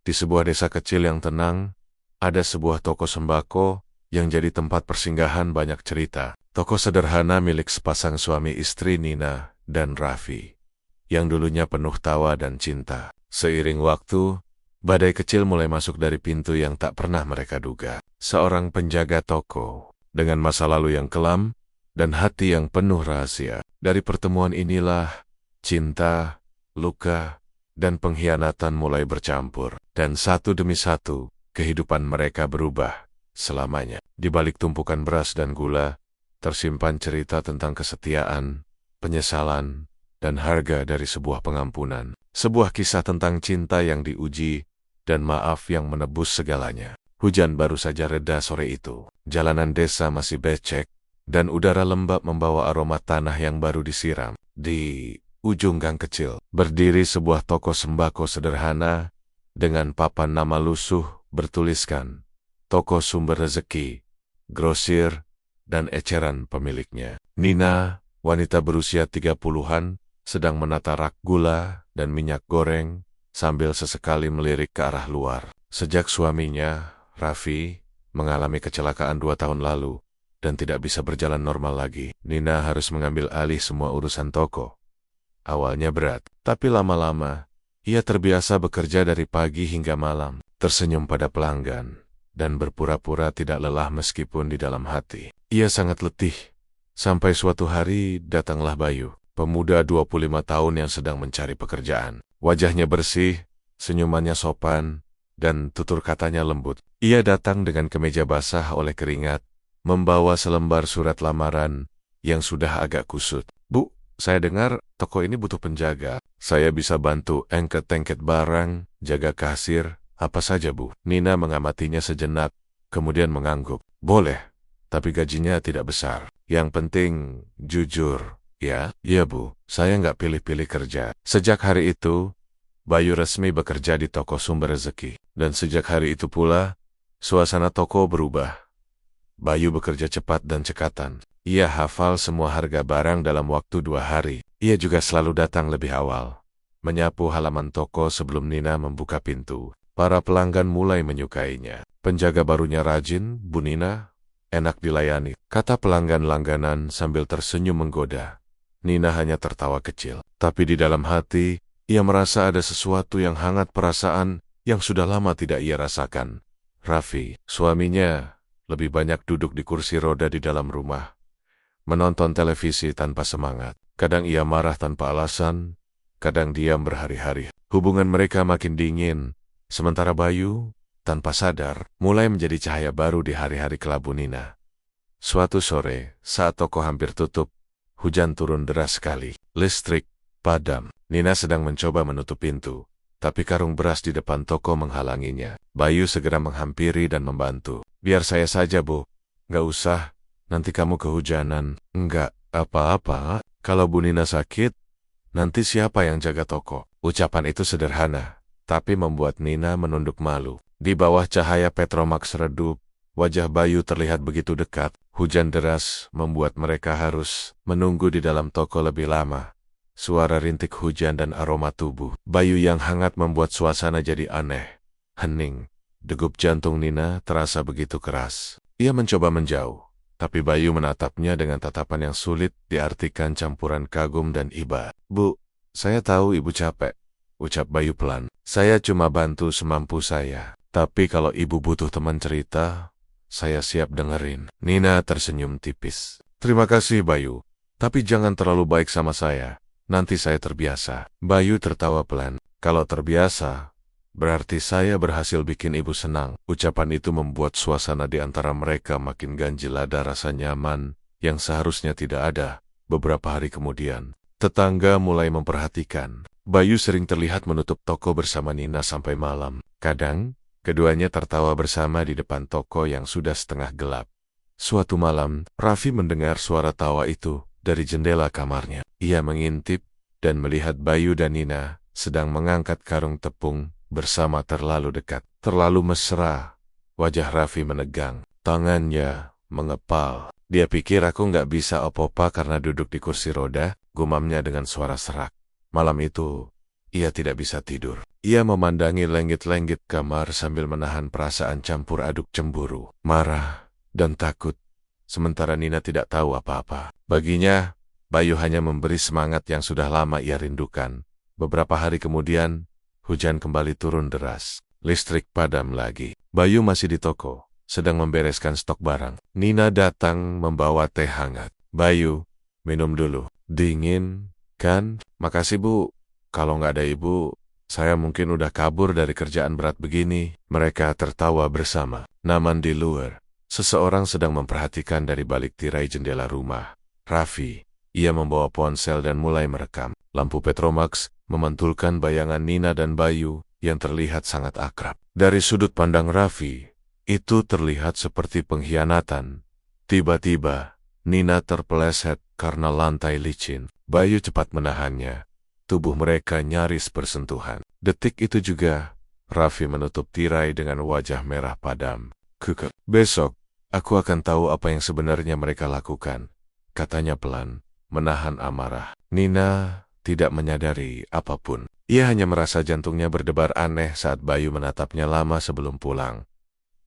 Di sebuah desa kecil yang tenang, ada sebuah toko sembako yang jadi tempat persinggahan banyak cerita. Toko sederhana milik sepasang suami istri Nina dan Raffi, yang dulunya penuh tawa dan cinta. Seiring waktu, badai kecil mulai masuk dari pintu yang tak pernah mereka duga. Seorang penjaga toko, dengan masa lalu yang kelam dan hati yang penuh rahasia. Dari pertemuan inilah, cinta, luka, dan pengkhianatan mulai bercampur. Dan satu demi satu, kehidupan mereka berubah selamanya. Di balik tumpukan beras dan gula, tersimpan cerita tentang kesetiaan, penyesalan, dan harga dari sebuah pengampunan. Sebuah kisah tentang cinta yang diuji, dan maaf yang menebus segalanya. Hujan baru saja reda sore itu. Jalanan desa masih becek, dan udara lembab membawa aroma tanah yang baru disiram. Di ujung gang kecil, berdiri sebuah toko sembako sederhana, dengan papan nama lusuh bertuliskan, Toko Sumber Rezeki, grosir, dan eceran pemiliknya. Nina, wanita berusia 30-an, sedang menata rak gula dan minyak goreng, sambil sesekali melirik ke arah luar. Sejak suaminya, Raffi, mengalami kecelakaan 2 tahun lalu, dan tidak bisa berjalan normal lagi, Nina harus mengambil alih semua urusan toko. Awalnya berat, tapi lama-lama, ia terbiasa bekerja dari pagi hingga malam, tersenyum pada pelanggan, dan berpura-pura tidak lelah meskipun di dalam hati ia sangat letih. Sampai suatu hari datanglah Bayu, pemuda 25 tahun yang sedang mencari pekerjaan. Wajahnya bersih, senyumannya sopan, dan tutur katanya lembut. Ia datang dengan kemeja basah oleh keringat, membawa selembar surat lamaran yang sudah agak kusut. "Bu, saya dengar toko ini butuh penjaga. Saya bisa bantu engket-engket barang, jaga kasir, apa saja, Bu." Nina mengamatinya sejenak, kemudian mengangguk. "Boleh, tapi gajinya tidak besar. Yang penting, jujur." "Ya, iya Bu, saya nggak pilih-pilih kerja." Sejak hari itu, Bayu resmi bekerja di Toko Sumber Rezeki. Dan sejak hari itu pula, suasana toko berubah. Bayu bekerja cepat dan cekatan. Ia hafal semua harga barang dalam waktu 2 hari. Ia juga selalu datang lebih awal, menyapu halaman toko sebelum Nina membuka pintu. Para pelanggan mulai menyukainya. "Penjaga barunya rajin, Bu Nina, enak dilayani," kata pelanggan langganan sambil tersenyum menggoda. Nina hanya tertawa kecil. Tapi di dalam hati, ia merasa ada sesuatu yang hangat, perasaan yang sudah lama tidak ia rasakan. Raffi, suaminya, lebih banyak duduk di kursi roda di dalam rumah, menonton televisi tanpa semangat. Kadang ia marah tanpa alasan, kadang diam berhari-hari. Hubungan mereka makin dingin, sementara Bayu, tanpa sadar, mulai menjadi cahaya baru di hari-hari kelabu Nina. Suatu sore, saat toko hampir tutup, hujan turun deras sekali. Listrik padam. Nina sedang mencoba menutup pintu, tapi karung beras di depan toko menghalanginya. Bayu segera menghampiri dan membantu. "Biar saya saja, Bu." "Nggak usah, nanti kamu kehujanan." "Enggak apa-apa, kalau Bu Nina sakit, nanti siapa yang jaga toko?" Ucapan itu sederhana, tapi membuat Nina menunduk malu. Di bawah cahaya Petromax redup, wajah Bayu terlihat begitu dekat. Hujan deras membuat mereka harus menunggu di dalam toko lebih lama. Suara rintik hujan dan aroma tubuh Bayu yang hangat membuat suasana jadi aneh, hening. Degup jantung Nina terasa begitu keras. Ia mencoba menjauh, tapi Bayu menatapnya dengan tatapan yang sulit diartikan, campuran kagum dan iba. "Bu, saya tahu Ibu capek," ucap Bayu pelan. "Saya cuma bantu semampu saya. Tapi kalau Ibu butuh teman cerita, saya siap dengerin." Nina tersenyum tipis. "Terima kasih Bayu, tapi jangan terlalu baik sama saya. Nanti saya terbiasa." Bayu tertawa pelan. "Kalau terbiasa, berarti saya berhasil bikin Ibu senang." Ucapan itu membuat suasana di antara mereka makin ganjil. Ada rasa nyaman yang seharusnya tidak ada. Beberapa hari kemudian, tetangga mulai memperhatikan. Bayu sering terlihat menutup toko bersama Nina sampai malam. Kadang, keduanya tertawa bersama di depan toko yang sudah setengah gelap. Suatu malam, Raffi mendengar suara tawa itu dari jendela kamarnya. Ia mengintip dan melihat Bayu dan Nina sedang mengangkat karung tepung bersama terlalu dekat, terlalu mesra. Wajah Raffi menegang, tangannya mengepal. "Dia pikir aku nggak bisa apa-apa karena duduk di kursi roda," gumamnya dengan suara serak. Malam itu, ia tidak bisa tidur. Ia memandangi lenggit-lenggit kamar sambil menahan perasaan campur aduk cemburu, marah, dan takut. Sementara Nina tidak tahu apa-apa. Baginya, Bayu hanya memberi semangat yang sudah lama ia rindukan. Beberapa hari kemudian, hujan kembali turun deras. Listrik padam lagi. Bayu masih di toko, sedang membereskan stok barang. Nina datang membawa teh hangat. Bayu, minum dulu. Dingin, kan? Makasih, Bu. Kalau nggak ada Ibu, saya mungkin udah kabur dari kerjaan berat begini. Mereka tertawa bersama. Namun di luar, seseorang sedang memperhatikan dari balik tirai jendela rumah. Raffi. Ia membawa ponsel dan mulai merekam. Lampu Petromax memantulkan bayangan Nina dan Bayu yang terlihat sangat akrab. Dari sudut pandang Raffi, itu terlihat seperti pengkhianatan. Tiba-tiba, Nina terpeleset karena lantai licin. Bayu cepat menahannya. Tubuh mereka nyaris bersentuhan. Detik itu juga, Raffi menutup tirai dengan wajah merah padam. Besok, aku akan tahu apa yang sebenarnya mereka lakukan, katanya pelan, menahan amarah. Nina tidak menyadari apapun. Ia hanya merasa jantungnya berdebar aneh saat Bayu menatapnya lama sebelum pulang.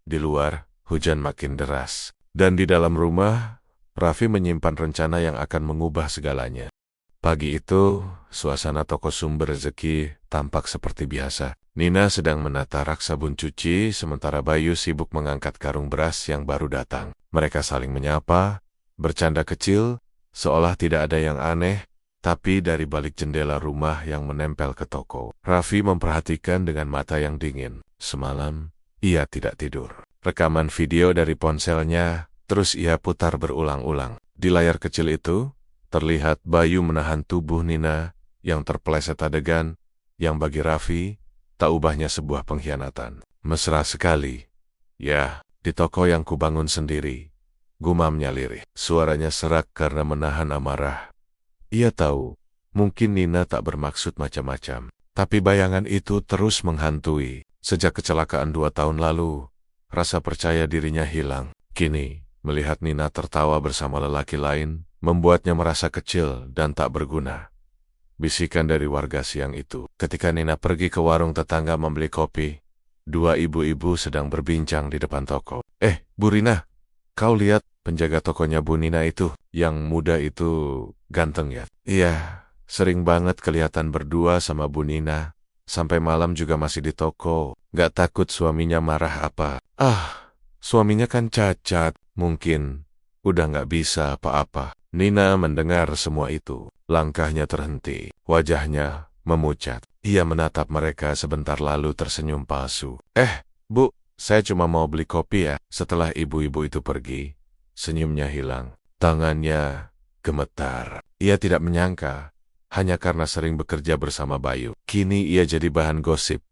Di luar, hujan makin deras. Dan di dalam rumah, Raffi menyimpan rencana yang akan mengubah segalanya. Pagi itu, suasana toko Sumber Rezeki tampak seperti biasa. Nina sedang menata rak sabun cuci, sementara Bayu sibuk mengangkat karung beras yang baru datang. Mereka saling menyapa, bercanda kecil, seolah tidak ada yang aneh, tapi dari balik jendela rumah yang menempel ke toko, Raffi memperhatikan dengan mata yang dingin. Semalam, ia tidak tidur. Rekaman video dari ponselnya terus ia putar berulang-ulang. Di layar kecil itu, terlihat Bayu menahan tubuh Nina yang terpeleset adegan, yang bagi Raffi, tak ubahnya sebuah pengkhianatan. Mesra sekali. Ya, di toko yang kubangun sendiri, gumamnya lirih. Suaranya serak karena menahan amarah. Ia tahu, mungkin Nina tak bermaksud macam-macam. Tapi bayangan itu terus menghantui. Sejak kecelakaan 2 tahun lalu, rasa percaya dirinya hilang. Kini, melihat Nina tertawa bersama lelaki lain, membuatnya merasa kecil dan tak berguna. Bisikan dari warga siang itu. Ketika Nina pergi ke warung tetangga membeli kopi, 2 ibu-ibu sedang berbincang di depan toko. Bu Rina, kau lihat penjaga tokonya Bu Nina itu, yang muda itu ganteng ya? Iya, sering banget kelihatan berdua sama Bu Nina. Sampai malam juga masih di toko. Gak takut suaminya marah apa? Suaminya kan cacat. Mungkin udah gak bisa apa-apa. Nina mendengar semua itu. Langkahnya terhenti. Wajahnya memucat. Ia menatap mereka sebentar lalu tersenyum palsu. Bu, saya cuma mau beli kopi ya. Setelah ibu-ibu itu pergi, senyumnya hilang. Tangannya gemetar. Ia tidak menyangka, hanya karena sering bekerja bersama Bayu, kini ia jadi bahan gosip.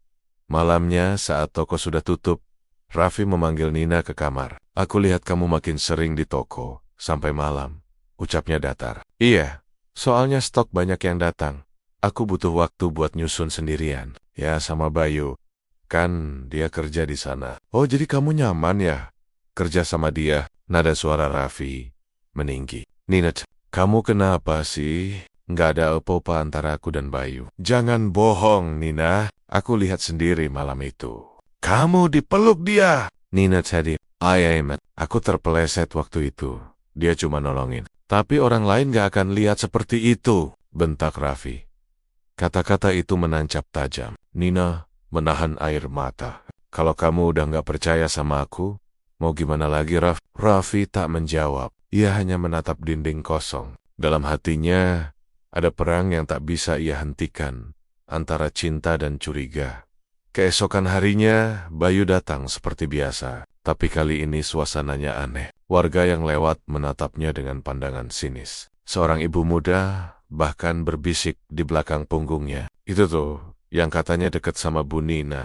Malamnya saat toko sudah tutup, Raffi memanggil Nina ke kamar. Aku lihat kamu makin sering di toko, sampai malam, ucapnya datar. Iya, soalnya stok banyak yang datang. Aku butuh waktu buat nyusun sendirian. Ya sama Bayu, kan dia kerja di sana. Oh jadi kamu nyaman ya kerja sama dia? Nada suara Raffi meninggi. Nina, kamu kenapa sih? Nggak ada apa-apa antara aku dan Bayu. Jangan bohong, Nina. Aku lihat sendiri malam itu. Kamu dipeluk dia. Nina tadi, aku terpeleset waktu itu. Dia cuma nolongin. Tapi orang lain gak akan lihat seperti itu, bentak Raffi. Kata-kata itu menancap tajam. Nina menahan air mata. Kalau kamu udah gak percaya sama aku, mau gimana lagi, Raffi tak menjawab. Ia hanya menatap dinding kosong. Dalam hatinya, ada perang yang tak bisa ia hentikan, antara cinta dan curiga. Keesokan harinya, Bayu datang seperti biasa, tapi kali ini suasananya aneh. Warga yang lewat menatapnya dengan pandangan sinis. Seorang ibu muda bahkan berbisik di belakang punggungnya. Itu tuh, yang katanya dekat sama Bu Nina.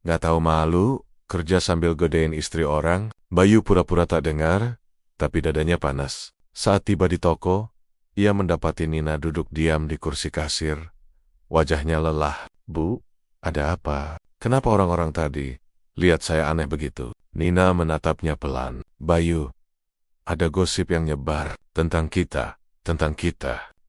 Gak tahu malu, kerja sambil godain istri orang. Bayu pura-pura tak dengar, tapi dadanya panas. Saat tiba di toko, ia mendapati Nina duduk diam di kursi kasir. Wajahnya lelah. Bu, ada apa? Kenapa orang-orang tadi lihat saya aneh begitu? Nina menatapnya pelan. Bayu, ada gosip yang nyebar tentang kita.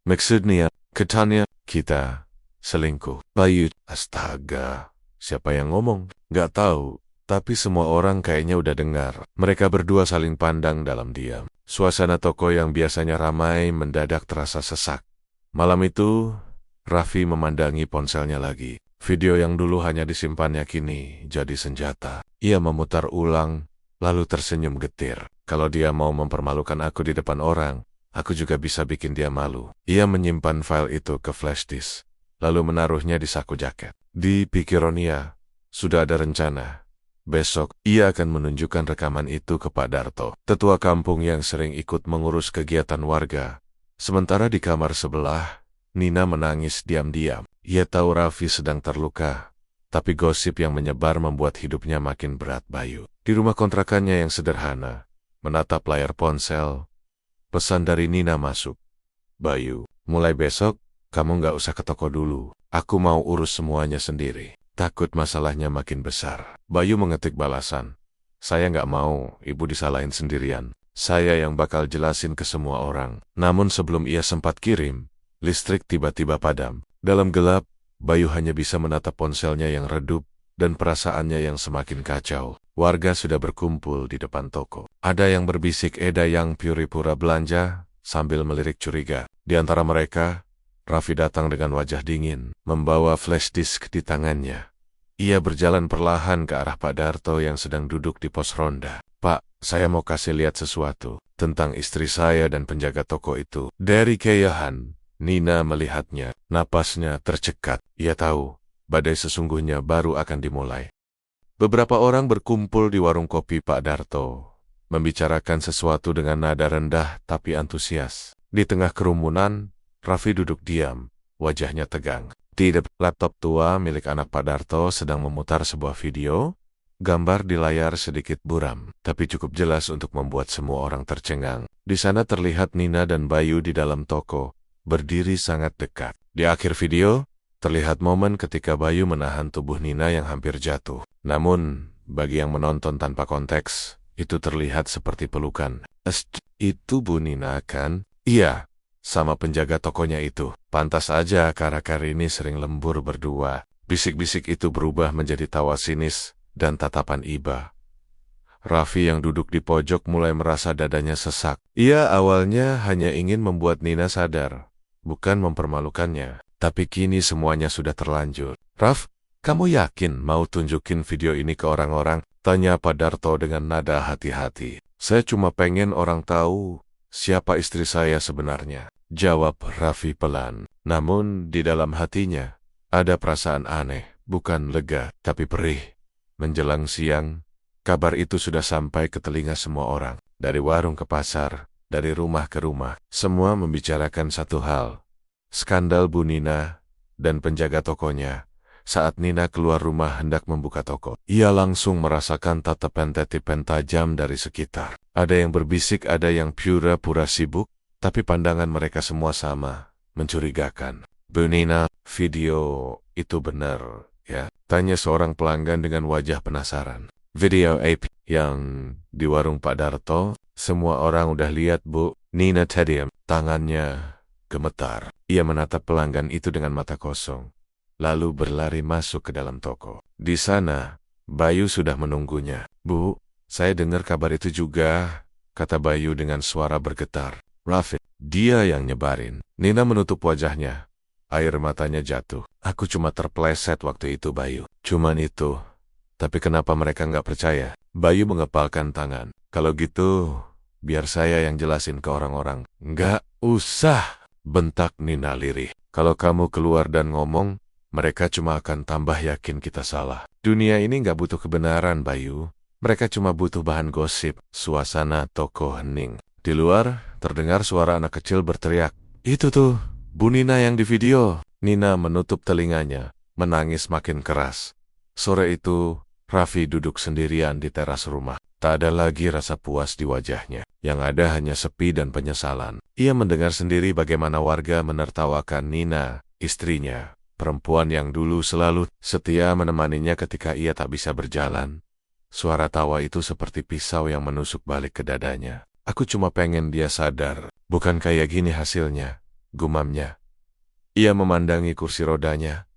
Maksudnya, katanya kita selingkuh. Bayu, astaga. Siapa yang ngomong? Nggak tahu. Tapi semua orang kayaknya udah dengar. Mereka berdua saling pandang dalam diam. Suasana toko yang biasanya ramai mendadak terasa sesak. Malam itu, Raffi memandangi ponselnya lagi. Video yang dulu hanya disimpannya kini jadi senjata. Ia memutar ulang, lalu tersenyum getir. Kalau dia mau mempermalukan aku di depan orang, aku juga bisa bikin dia malu. Ia menyimpan file itu ke flash disk, lalu menaruhnya di saku jaket. Di pikiran ia, sudah ada rencana. Besok, ia akan menunjukkan rekaman itu ke Pak Darto, tetua kampung yang sering ikut mengurus kegiatan warga. Sementara di kamar sebelah, Nina menangis diam-diam. Ia tahu Raffi sedang terluka, tapi gosip yang menyebar membuat hidupnya makin berat Bayu. Di rumah kontrakannya yang sederhana, menatap layar ponsel, pesan dari Nina masuk. Bayu, mulai besok, kamu nggak usah ke toko dulu. Aku mau urus semuanya sendiri. Takut masalahnya makin besar. Bayu mengetik balasan. Saya nggak mau ibu disalahin sendirian. Saya yang bakal jelasin ke semua orang. Namun sebelum ia sempat kirim, listrik tiba-tiba padam. Dalam gelap, Bayu hanya bisa menatap ponselnya yang redup dan perasaannya yang semakin kacau. Warga sudah berkumpul di depan toko. Ada yang berbisik Eda yang pura-pura belanja sambil melirik curiga. Di antara mereka, Raffi datang dengan wajah dingin, membawa flash disk di tangannya. Ia berjalan perlahan ke arah Pak Darto yang sedang duduk di pos ronda. Pak, saya mau kasih lihat sesuatu tentang istri saya dan penjaga toko itu. Dari keyahan, Nina melihatnya, napasnya tercekat. Ia tahu, badai sesungguhnya baru akan dimulai. Beberapa orang berkumpul di warung kopi Pak Darto, membicarakan sesuatu dengan nada rendah tapi antusias. Di tengah kerumunan, Raffi duduk diam, wajahnya tegang. Di laptop tua milik anak Pak Darto sedang memutar sebuah video. Gambar di layar sedikit buram, tapi cukup jelas untuk membuat semua orang tercengang. Di sana terlihat Nina dan Bayu di dalam toko, berdiri sangat dekat. Di akhir video, terlihat momen ketika Bayu menahan tubuh Nina yang hampir jatuh. Namun, bagi yang menonton tanpa konteks, itu terlihat seperti pelukan. Itu Bu Nina kan? Iya. Sama penjaga tokonya itu. Pantas aja kara-kara ini sering lembur berdua. Bisik-bisik itu berubah menjadi tawa sinis dan tatapan iba. Raffi yang duduk di pojok mulai merasa dadanya sesak. Ia awalnya hanya ingin membuat Nina sadar, bukan mempermalukannya. Tapi kini semuanya sudah terlanjur. Raf, kamu yakin mau tunjukin video ini ke orang-orang? Tanya Pak Darto dengan nada hati-hati. Saya cuma pengen orang tahu siapa istri saya sebenarnya, jawab Raffi pelan. Namun di dalam hatinya ada perasaan aneh, bukan lega, tapi perih. Menjelang siang, kabar itu sudah sampai ke telinga semua orang. Dari warung ke pasar, dari rumah ke rumah, semua membicarakan satu hal. Skandal Bu Nina dan penjaga tokonya. Saat Nina keluar rumah hendak membuka toko, ia langsung merasakan tatapan-tatapan tajam dari sekitar. Ada yang berbisik, ada yang pura-pura sibuk, tapi pandangan mereka semua sama, mencurigakan. Bu Nina, video itu benar, ya? Tanya seorang pelanggan dengan wajah penasaran. Video ape yang di warung Pak Darto, semua orang udah lihat Bu. Nina terdiam, tangannya gemetar. Ia menatap pelanggan itu dengan mata kosong, lalu berlari masuk ke dalam toko. Di sana, Bayu sudah menunggunya. Bu, saya dengar kabar itu juga, kata Bayu dengan suara bergetar. Raffi, dia yang nyebarin. Nina menutup wajahnya. Air matanya jatuh. Aku cuma terpleset waktu itu Bayu. Cuman itu. Tapi kenapa mereka nggak percaya? Bayu mengepalkan tangan. Kalau gitu, biar saya yang jelasin ke orang-orang. Nggak usah, bentak Nina lirih. Kalau kamu keluar dan ngomong, mereka cuma akan tambah yakin kita salah. Dunia ini nggak butuh kebenaran, Bayu. Mereka cuma butuh bahan gosip. Suasana toko hening. Di luar, terdengar suara anak kecil berteriak. Itu tuh, Bu Nina yang di video. Nina menutup telinganya, menangis makin keras. Sore itu, Raffi duduk sendirian di teras rumah. Tak ada lagi rasa puas di wajahnya. Yang ada hanya sepi dan penyesalan. Ia mendengar sendiri bagaimana warga menertawakan Nina, istrinya. Perempuan yang dulu selalu setia menemaninya ketika ia tak bisa berjalan. Suara tawa itu seperti pisau yang menusuk balik ke dadanya. Aku cuma pengen dia sadar. Bukan kayak gini hasilnya, gumamnya. Ia memandangi kursi rodanya,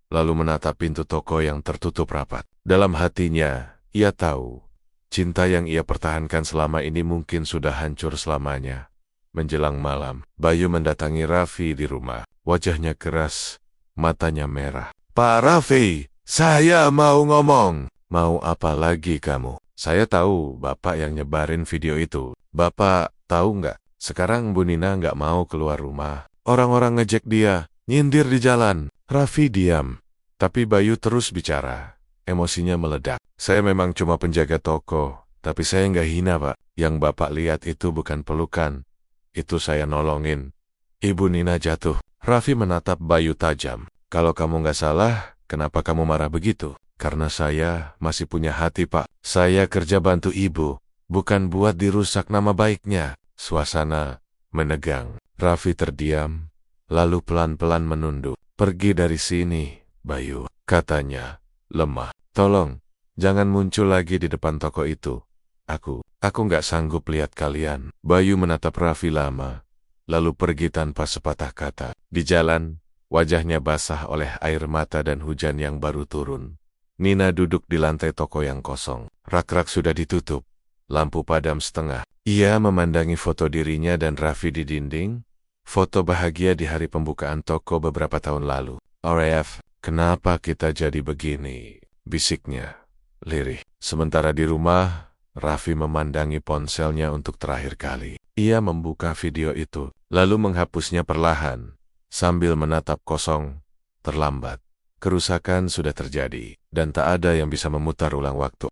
lalu menatap pintu toko yang tertutup rapat. Dalam hatinya, ia tahu, cinta yang ia pertahankan selama ini mungkin sudah hancur selamanya. Menjelang malam, Bayu mendatangi Raffi di rumah. Wajahnya keras, matanya merah. "Pak Raffi, saya mau ngomong." "Mau apa lagi kamu?" "Saya tahu Bapak yang nyebarin video itu. Bapak tahu nggak? Sekarang Bu Nina nggak mau keluar rumah. Orang-orang ngejek dia, nyindir di jalan." Raffi diam, tapi Bayu terus bicara. Emosinya meledak. "Saya memang cuma penjaga toko, tapi saya nggak hina, Pak. Yang Bapak lihat itu bukan pelukan. Itu saya nolongin. Ibu Nina jatuh." Raffi menatap Bayu tajam. "Kalau kamu nggak salah, kenapa kamu marah begitu?" "Karena saya masih punya hati, Pak. Saya kerja bantu ibu, bukan buat dirusak nama baiknya." Suasana menegang. Raffi terdiam, lalu pelan-pelan menunduk. "Pergi dari sini, Bayu," katanya, lemah. "Tolong, jangan muncul lagi di depan toko itu. Aku nggak sanggup lihat kalian." Bayu menatap Raffi lama, lalu pergi tanpa sepatah kata. Di jalan, wajahnya basah oleh air mata dan hujan yang baru turun. Nina duduk di lantai toko yang kosong. Rak-rak sudah ditutup, lampu padam setengah. Ia memandangi foto dirinya dan Raffi di dinding, foto bahagia di hari pembukaan toko beberapa tahun lalu. "RF, kenapa kita jadi begini?" bisiknya, lirih. Sementara di rumah, Raffi memandangi ponselnya untuk terakhir kali. Ia membuka video itu, lalu menghapusnya perlahan, sambil menatap kosong. Terlambat. Kerusakan sudah terjadi, dan tak ada yang bisa memutar ulang waktu.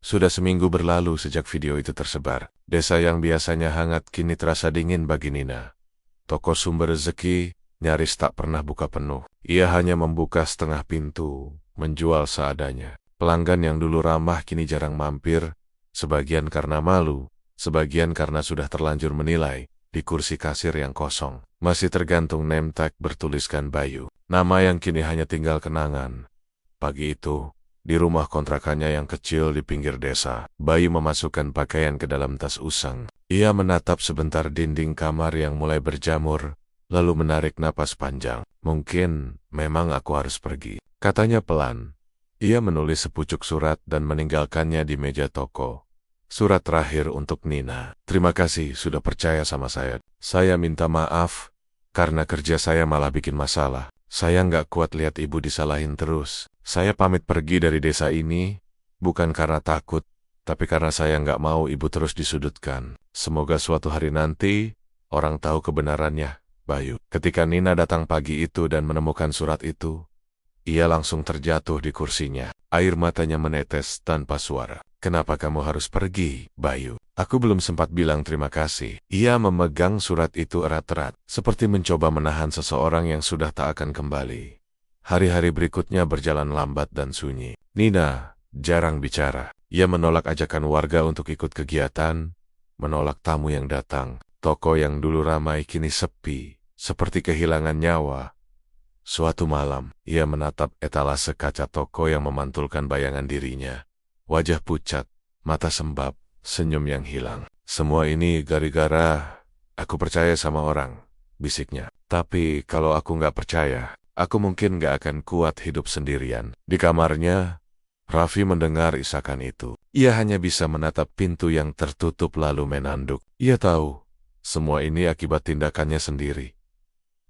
Sudah seminggu berlalu sejak video itu tersebar. Desa yang biasanya hangat kini terasa dingin bagi Nina. Toko sumber rezeki nyaris tak pernah buka penuh. Ia hanya membuka setengah pintu, menjual seadanya. Pelanggan yang dulu ramah kini jarang mampir, sebagian karena malu, sebagian karena sudah terlanjur menilai. Di kursi kasir yang kosong, masih tergantung name tag bertuliskan Bayu, nama yang kini hanya tinggal kenangan. Pagi itu, di rumah kontrakannya yang kecil di pinggir desa, Bayu memasukkan pakaian ke dalam tas usang. Ia menatap sebentar dinding kamar yang mulai berjamur, lalu menarik napas panjang. "Mungkin memang aku harus pergi," katanya pelan. Ia menulis sepucuk surat dan meninggalkannya di meja toko. Surat terakhir untuk Nina. "Terima kasih sudah percaya sama saya. Saya minta maaf, karena kerja saya malah bikin masalah. Saya nggak kuat lihat ibu disalahin terus. Saya pamit pergi dari desa ini, bukan karena takut, tapi karena saya nggak mau ibu terus disudutkan. Semoga suatu hari nanti, orang tahu kebenarannya, Bayu." Ketika Nina datang pagi itu dan menemukan surat itu, ia langsung terjatuh di kursinya. Air matanya menetes tanpa suara. "Kenapa kamu harus pergi, Bayu? Aku belum sempat bilang terima kasih." Ia memegang surat itu erat-erat, seperti mencoba menahan seseorang yang sudah tak akan kembali. Hari-hari berikutnya berjalan lambat dan sunyi. Nina jarang bicara. Ia menolak ajakan warga untuk ikut kegiatan, menolak tamu yang datang. Toko yang dulu ramai kini sepi, seperti kehilangan nyawa. Suatu malam, ia menatap etalase kaca toko yang memantulkan bayangan dirinya. Wajah pucat, mata sembab, senyum yang hilang. "Semua ini gara-gara aku percaya sama orang," bisiknya. "Tapi kalau aku nggak percaya, aku mungkin nggak akan kuat hidup sendirian." Di kamarnya, Raffi mendengar isakan itu. Ia hanya bisa menatap pintu yang tertutup lalu menanduk. Ia tahu, semua ini akibat tindakannya sendiri.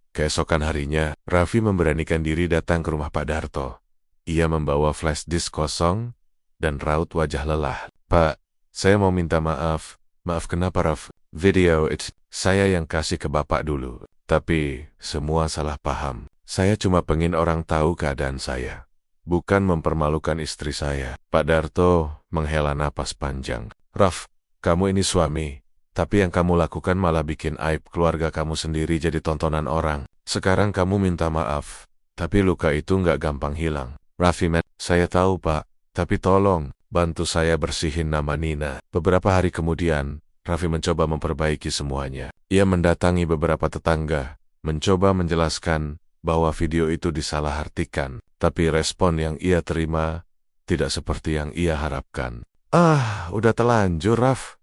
Keesokan harinya, Raffi memberanikan diri datang ke rumah Pak Darto. Ia membawa flash disk kosong dan raut wajah lelah. "Pak, saya mau minta maaf." "Maaf kenapa, Raf?" "Video itu saya yang kasih ke Bapak dulu. Tapi semua salah paham. Saya cuma pengen orang tahu keadaan saya, bukan mempermalukan istri saya." Pak Darto menghela napas panjang. "Raf, kamu ini suami, tapi yang kamu lakukan malah bikin aib keluarga kamu sendiri jadi tontonan orang. Sekarang kamu minta maaf, tapi luka itu nggak gampang hilang." "Raffi, saya tahu, Pak. Tapi tolong, bantu saya bersihin nama Nina." Beberapa hari kemudian, Raffi mencoba memperbaiki semuanya. Ia mendatangi beberapa tetangga, mencoba menjelaskan bahwa video itu disalahartikan, tapi respon yang ia terima tidak seperti yang ia harapkan. Udah telanjur, Raf.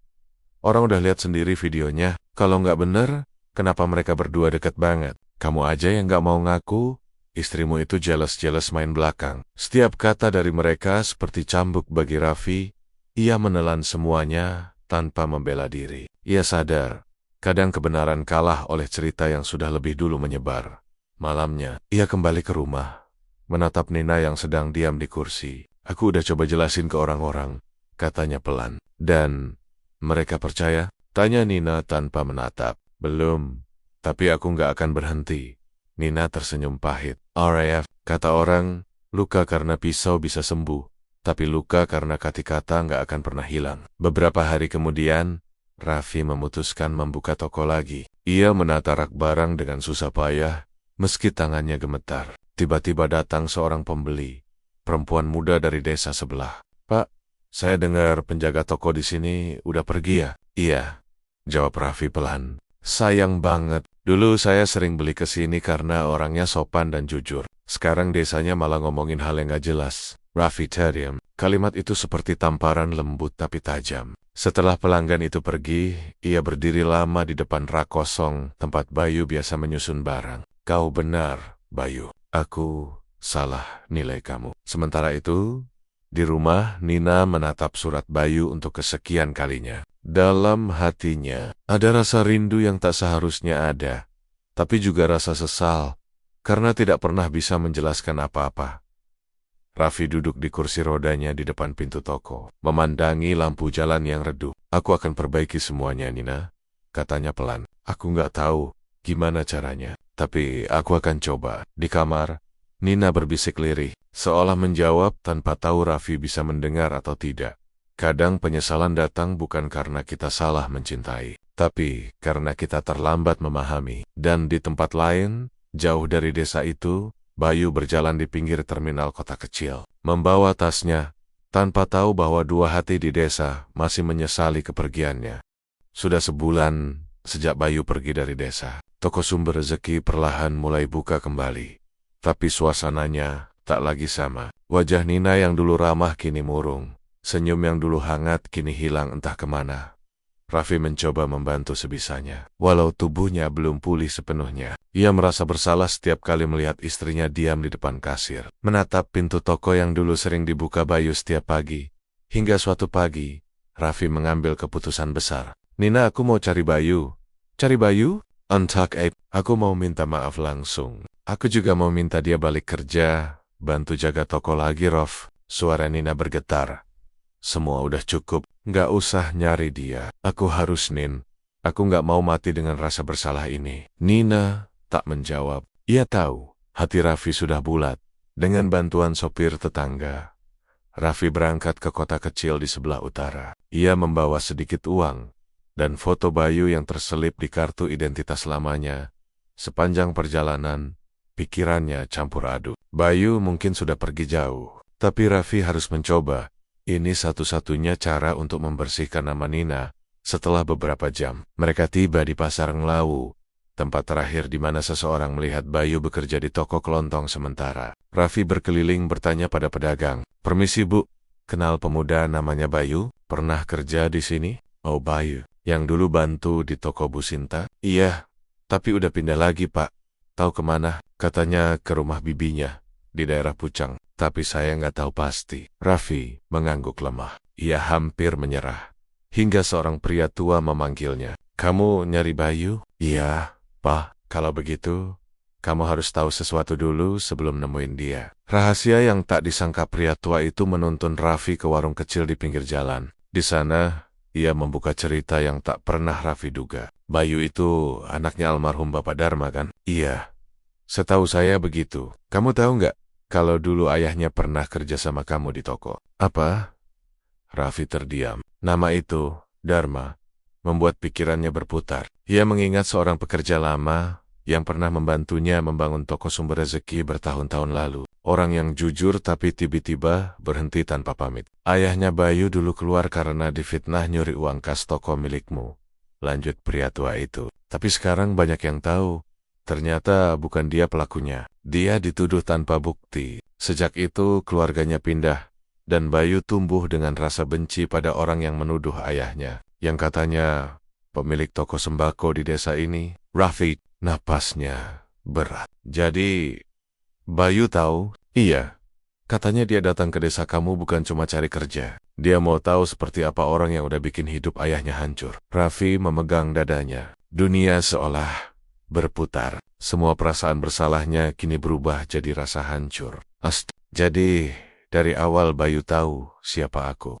Orang udah lihat sendiri videonya. Kalau nggak bener, kenapa mereka berdua dekat banget?" Kamu aja yang gak mau ngaku, istrimu itu jealous-jealous main belakang. Setiap kata dari mereka seperti cambuk bagi Raffi. Ia menelan semuanya tanpa membela diri. Ia sadar, kadang kebenaran kalah oleh cerita yang sudah lebih dulu menyebar. Malamnya, ia kembali ke rumah, menatap Nina yang sedang diam di kursi. Aku udah coba jelasin ke orang-orang, katanya pelan. Dan mereka percaya? Tanya Nina tanpa menatap. Belum, tapi aku nggak akan berhenti. Nina tersenyum pahit. RAF, kata orang, luka karena pisau bisa sembuh, tapi luka karena kata-kata nggak akan pernah hilang. Beberapa hari kemudian, Raffi memutuskan membuka toko lagi. Ia menata rak barang dengan susah payah, meski tangannya gemetar. Tiba-tiba datang seorang pembeli, perempuan muda dari desa sebelah. Pak, saya dengar penjaga toko di sini udah pergi ya? Iya, jawab Raffi pelan. Sayang banget, dulu saya sering beli ke sini karena orangnya sopan dan jujur. Sekarang desanya malah ngomongin hal yang gak jelas. Raffi terdiam. Kalimat itu seperti tamparan lembut tapi tajam. Setelah pelanggan itu pergi, ia berdiri lama di depan rak kosong tempat Bayu biasa menyusun barang. Kau benar, Bayu. Aku salah nilai kamu. Sementara itu, di rumah, Nina menatap surat Bayu untuk kesekian kalinya. Dalam hatinya, ada rasa rindu yang tak seharusnya ada, tapi juga rasa sesal, karena tidak pernah bisa menjelaskan apa-apa. Raffi duduk di kursi rodanya di depan pintu toko, memandangi lampu jalan yang redup. Aku akan perbaiki semuanya, Nina, katanya pelan. Aku nggak tahu gimana caranya, tapi aku akan coba. Di kamar, Nina berbisik lirih, seolah menjawab tanpa tahu Raffi bisa mendengar atau tidak. Kadang penyesalan datang bukan karena kita salah mencintai, tapi karena kita terlambat memahami. Dan di tempat lain, jauh dari desa itu, Bayu berjalan di pinggir terminal kota kecil, membawa tasnya, tanpa tahu bahwa dua hati di desa masih menyesali kepergiannya. Sudah sebulan sejak Bayu pergi dari desa, toko sumber rezeki perlahan mulai buka kembali. Tapi suasananya tak lagi sama. Wajah Nina yang dulu ramah kini murung. Senyum yang dulu hangat kini hilang entah kemana. Raffi mencoba membantu sebisanya. Walau tubuhnya belum pulih sepenuhnya, ia merasa bersalah setiap kali melihat istrinya diam di depan kasir, menatap pintu toko yang dulu sering dibuka Bayu setiap pagi. Hingga suatu pagi, Raffi mengambil keputusan besar. Nina, aku mau cari Bayu. Cari Bayu? Untuck Ape, aku mau minta maaf langsung. Aku juga mau minta dia balik kerja, bantu jaga toko lagi, Rof. Suara Nina bergetar. Semua udah cukup, nggak usah nyari dia. Aku harus, Nin. Aku nggak mau mati dengan rasa bersalah ini. Nina tak menjawab. Ia tahu, hati Raffi sudah bulat. Dengan bantuan sopir tetangga, Raffi berangkat ke kota kecil di sebelah utara. Ia membawa sedikit uang dan foto Bayu yang terselip di kartu identitas lamanya. Sepanjang perjalanan, pikirannya campur aduk. Bayu mungkin sudah pergi jauh, tapi Raffi harus mencoba. Ini satu-satunya cara untuk membersihkan nama Nina. Setelah beberapa jam, mereka tiba di Pasar Nglawu, tempat terakhir di mana seseorang melihat Bayu bekerja di toko kelontong sementara. Raffi berkeliling bertanya pada pedagang. Permisi, Bu, kenal pemuda namanya Bayu? Pernah kerja di sini? Oh, Bayu, yang dulu bantu di toko Bu Sinta? Iya, tapi udah pindah lagi, Pak. Tahu kemana? Katanya ke rumah bibinya, di daerah Pucang. Tapi saya nggak tahu pasti. Raffi mengangguk lemah. Ia hampir menyerah. Hingga seorang pria tua memanggilnya. Kamu nyari Bayu? Iya, Pak. Kalau begitu, kamu harus tahu sesuatu dulu sebelum nemuin dia. Rahasia yang tak disangka pria tua itu menuntun Raffi ke warung kecil di pinggir jalan. Di sana, ia membuka cerita yang tak pernah Raffi duga. Bayu itu anaknya almarhum Bapak Dharma, kan? Iya. Setahu saya begitu. Kamu tahu nggak? Kalau dulu ayahnya pernah kerja sama kamu di toko. Apa? Raffi terdiam. Nama itu, Dharma, membuat pikirannya berputar. Ia mengingat seorang pekerja lama yang pernah membantunya membangun toko sumber rezeki bertahun-tahun lalu. Orang yang jujur tapi tiba-tiba berhenti tanpa pamit. Ayahnya Bayu dulu keluar karena difitnah nyuri uang kas toko milikmu. Lanjut pria tua itu. Tapi sekarang banyak yang tahu. Ternyata bukan dia pelakunya. Dia dituduh tanpa bukti. Sejak itu keluarganya pindah, dan Bayu tumbuh dengan rasa benci pada orang yang menuduh ayahnya, yang katanya pemilik toko sembako di desa ini. Raffi, napasnya berat. Jadi, Bayu tahu? Iya. Katanya dia datang ke desa kamu bukan cuma cari kerja. Dia mau tahu seperti apa orang yang udah bikin hidup ayahnya hancur. Raffi memegang dadanya. Dunia seolah berputar. Semua perasaan bersalahnya kini berubah jadi rasa hancur. Jadi, dari awal Bayu tahu siapa aku.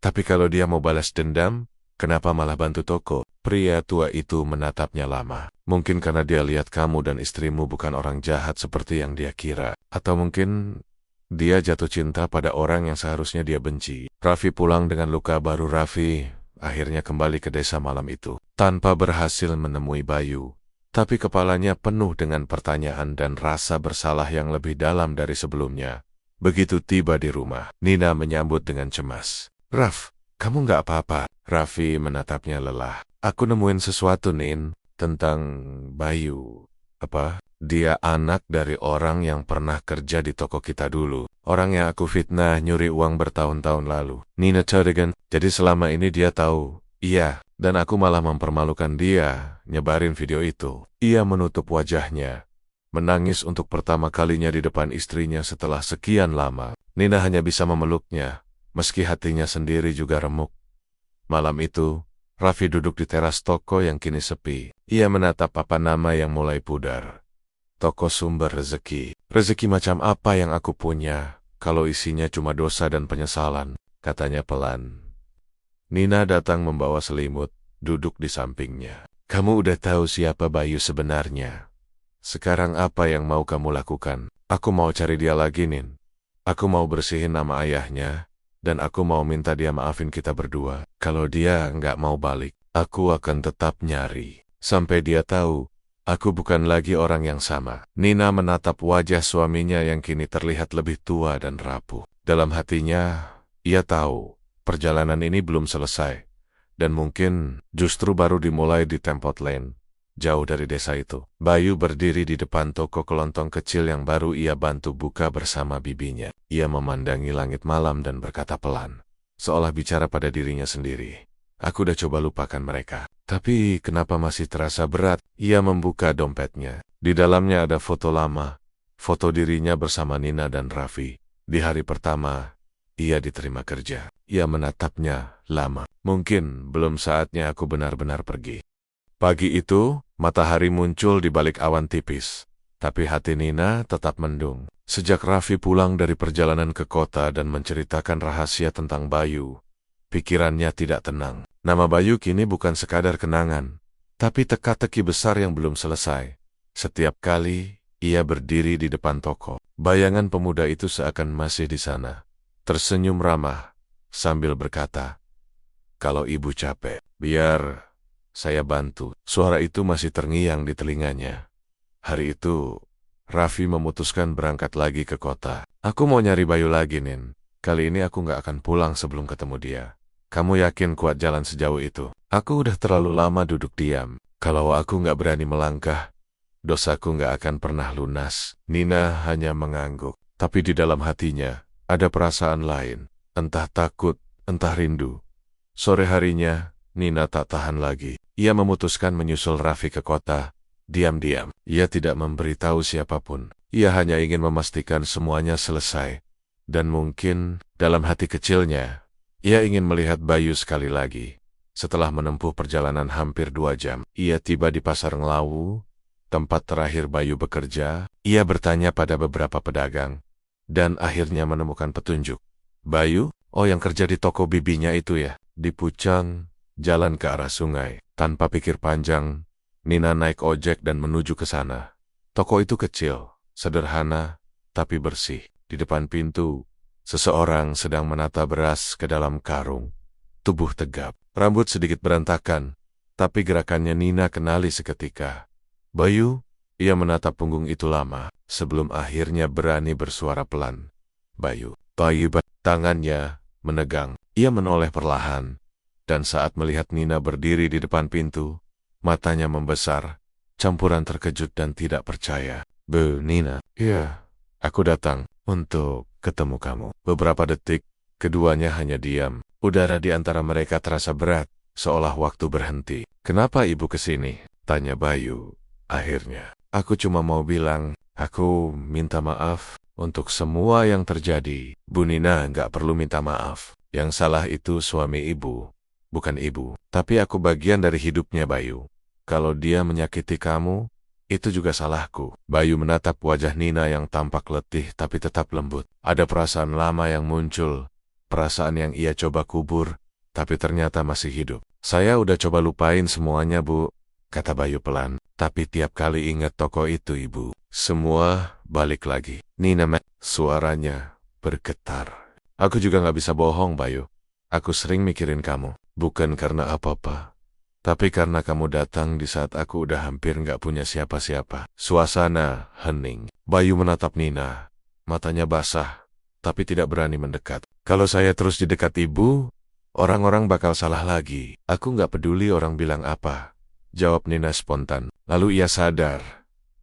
Tapi kalau dia mau balas dendam, kenapa malah bantu toko? Pria tua itu menatapnya lama. Mungkin karena dia lihat kamu dan istrimu bukan orang jahat seperti yang dia kira. Atau mungkin dia jatuh cinta pada orang yang seharusnya dia benci. Raffi pulang dengan luka baru. Raffi akhirnya kembali ke desa malam itu, tanpa berhasil menemui Bayu. Tapi kepalanya penuh dengan pertanyaan dan rasa bersalah yang lebih dalam dari sebelumnya. Begitu tiba di rumah, Nina menyambut dengan cemas. Raf, kamu nggak apa-apa? Raffi menatapnya lelah. Aku nemuin sesuatu, Nin, tentang Bayu. Apa? Dia anak dari orang yang pernah kerja di toko kita dulu. Orang yang aku fitnah nyuri uang bertahun-tahun lalu. Nina curiga. Jadi selama ini dia tahu. Iya, dan aku malah mempermalukan dia nyebarin video itu. Ia menutup wajahnya, menangis untuk pertama kalinya di depan istrinya setelah sekian lama. Nina hanya bisa memeluknya, meski hatinya sendiri juga remuk. Malam itu, Raffi duduk di teras toko yang kini sepi. Ia menatap papan nama yang mulai pudar. Toko sumber rezeki. Rezeki macam apa yang aku punya, kalau isinya cuma dosa dan penyesalan, katanya pelan. Nina datang membawa selimut, duduk di sampingnya. Kamu udah tahu siapa Bayu sebenarnya. Sekarang apa yang mau kamu lakukan? Aku mau cari dia lagi, Nin. Aku mau bersihin nama ayahnya, dan aku mau minta dia maafin kita berdua. Kalau dia nggak mau balik, aku akan tetap nyari. Sampai dia tahu, aku bukan lagi orang yang sama. Nina menatap wajah suaminya yang kini terlihat lebih tua dan rapuh. Dalam hatinya, ia tahu, perjalanan ini belum selesai. Dan mungkin justru baru dimulai di Tempot Lane, jauh dari desa itu. Bayu berdiri di depan toko kelontong kecil yang baru ia bantu buka bersama bibinya. Ia memandangi langit malam dan berkata pelan, seolah bicara pada dirinya sendiri. Aku udah coba lupakan mereka. Tapi kenapa masih terasa berat? Ia membuka dompetnya. Di dalamnya ada foto lama. Foto dirinya bersama Nina dan Raffi. Di hari pertama, ia diterima kerja. Ia menatapnya lama. Mungkin belum saatnya aku benar-benar pergi. Pagi itu, matahari muncul di balik awan tipis. Tapi hati Nina tetap mendung. Sejak Raffi pulang dari perjalanan ke kota dan menceritakan rahasia tentang Bayu, pikirannya tidak tenang. Nama Bayu kini bukan sekadar kenangan, tapi teka-teki besar yang belum selesai. Setiap kali ia berdiri di depan toko, bayangan pemuda itu seakan masih di sana. Tersenyum ramah, sambil berkata, kalau ibu capek, biar saya bantu. Suara itu masih terngiang di telinganya. Hari itu, Raffi memutuskan berangkat lagi ke kota. Aku mau nyari Bayu lagi, Nin. Kali ini aku nggak akan pulang sebelum ketemu dia. Kamu yakin kuat jalan sejauh itu? Aku udah terlalu lama duduk diam. Kalau aku nggak berani melangkah, dosaku nggak akan pernah lunas. Nina hanya mengangguk. Tapi di dalam hatinya, ada perasaan lain. Entah takut, entah rindu. Sore harinya, Nina tak tahan lagi. Ia memutuskan menyusul Raffi ke kota. Diam-diam, ia tidak memberitahu siapapun. Ia hanya ingin memastikan semuanya selesai. Dan mungkin, dalam hati kecilnya, ia ingin melihat Bayu sekali lagi. Setelah menempuh perjalanan hampir 2 jam, ia tiba di Pasar Nglawu, tempat terakhir Bayu bekerja. Ia bertanya pada beberapa pedagang, dan akhirnya menemukan petunjuk. Bayu? Oh, yang kerja di toko bibinya itu ya? Di Pucang, jalan ke arah sungai. Tanpa pikir panjang, Nina naik ojek dan menuju ke sana. Toko itu kecil, sederhana, tapi bersih. Di depan pintu, seseorang sedang menata beras ke dalam karung. Tubuh tegap, rambut sedikit berantakan, tapi gerakannya Nina kenali seketika. Bayu, ia menatap punggung itu lama, sebelum akhirnya berani bersuara pelan. Bayu, tangannya menegang. Ia menoleh perlahan, dan saat melihat Nina berdiri di depan pintu, matanya membesar, campuran terkejut dan tidak percaya. Nina. Iya, aku datang untuk ketemu kamu. Beberapa detik, keduanya hanya diam. Udara di antara mereka terasa berat, seolah waktu berhenti. Kenapa ibu kesini? Tanya Bayu. Akhirnya, Aku cuma mau bilang, aku minta maaf untuk semua yang terjadi. Bu Nina nggak perlu minta maaf. Yang salah itu suami ibu, bukan ibu. Tapi aku bagian dari hidupnya Bayu. Kalau dia menyakiti kamu, itu juga salahku. Bayu menatap wajah Nina yang tampak letih tapi tetap lembut. Ada perasaan lama yang muncul, perasaan yang ia coba kubur, tapi ternyata masih hidup. Saya udah coba lupain semuanya, Bu, kata Bayu pelan. Tapi tiap kali ingat toko itu, Ibu, semua balik lagi. Nina suaranya bergetar. Aku juga gak bisa bohong, Bayu. Aku sering mikirin kamu. Bukan karena apa-apa, tapi karena kamu datang di saat aku udah hampir gak punya siapa-siapa. Suasana hening. Bayu menatap Nina. Matanya basah, tapi tidak berani mendekat. Kalau saya terus di dekat ibu, orang-orang bakal salah lagi. Aku gak peduli orang bilang apa, jawab Nina spontan. Lalu ia sadar,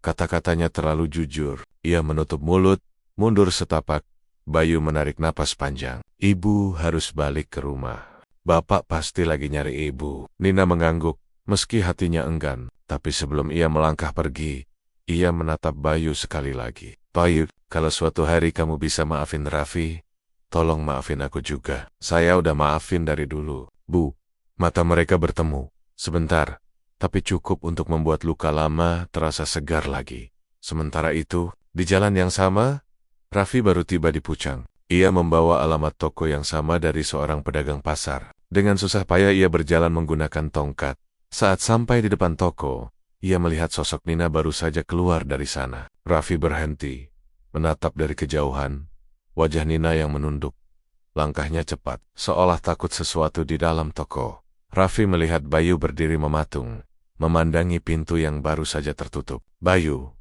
kata-katanya terlalu jujur. Ia menutup mulut, mundur setapak. Bayu menarik napas panjang. Ibu harus balik ke rumah. Bapak pasti lagi nyari ibu. Nina mengangguk, meski hatinya enggan. Tapi sebelum ia melangkah pergi, ia menatap Bayu sekali lagi. Bayu, kalau suatu hari kamu bisa maafin Raffi, tolong maafin aku juga. Saya udah maafin dari dulu. Bu, mata mereka bertemu. Sebentar, tapi cukup untuk membuat luka lama terasa segar lagi. Sementara itu, di jalan yang sama, Raffi baru tiba di Pucang. Ia membawa alamat toko yang sama dari seorang pedagang pasar. Dengan susah payah ia berjalan menggunakan tongkat. Saat sampai di depan toko, ia melihat sosok Nina baru saja keluar dari sana. Raffi berhenti, menatap dari kejauhan. Wajah Nina yang menunduk. Langkahnya cepat, seolah takut sesuatu di dalam toko. Raffi melihat Bayu berdiri mematung, memandangi pintu yang baru saja tertutup. Bayu